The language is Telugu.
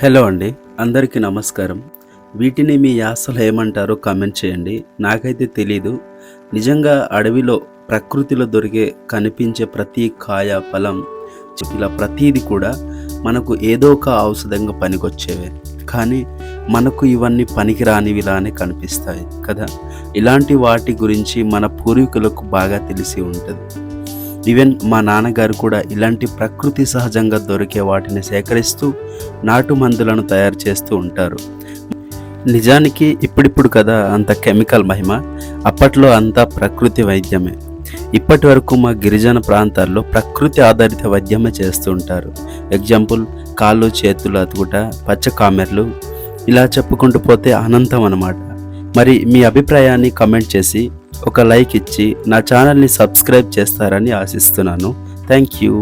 హలో అండి, అందరికీ నమస్కారం. వీటిని మీ యాసలో ఏమంటారో కామెంట్ చేయండి. నాకైతే తెలీదు. నిజంగా అడవిలో ప్రకృతిలో దొరికే కనిపించే ప్రతి కాయ, ఫలం ఇలా ప్రతీది కూడా మనకు ఏదో ఒక ఔషధంగా పనికొచ్చేవే. కానీ మనకు ఇవన్నీ పనికిరానివిలానే కనిపిస్తాయి కదా. ఇలాంటి వాటి గురించి మన పూర్వీకులకు బాగా తెలిసి ఉంటుంది. ఈవెన్ మా నాన్నగారు కూడా ఇలాంటి ప్రకృతి సహజంగా దొరికే వాటిని సేకరిస్తూ నాటు మందులను తయారు చేస్తూ ఉంటారు. నిజానికి ఇప్పుడిప్పుడు కదా అంత కెమికల్ మహిమ, అప్పట్లో అంతా ప్రకృతి వైద్యమే. ఇప్పటి వరకు మా గిరిజన ప్రాంతాల్లో ప్రకృతి ఆధారిత వైద్యమే చేస్తూ ఉంటారు. ఎగ్జాంపుల్, కాళ్ళు చేతులు అతుకుట, పచ్చ కామెర్లు, ఇలా చెప్పుకుంటూ పోతే అనంతం అన్నమాట. మరి మీ అభిప్రాయాన్ని కమెంట్ చేసి ఒక లైక్ ఇచ్చి నా ఛానల్ని సబ్స్క్రైబ్ చేస్తారని ఆశిస్తున్నాను. Thank you.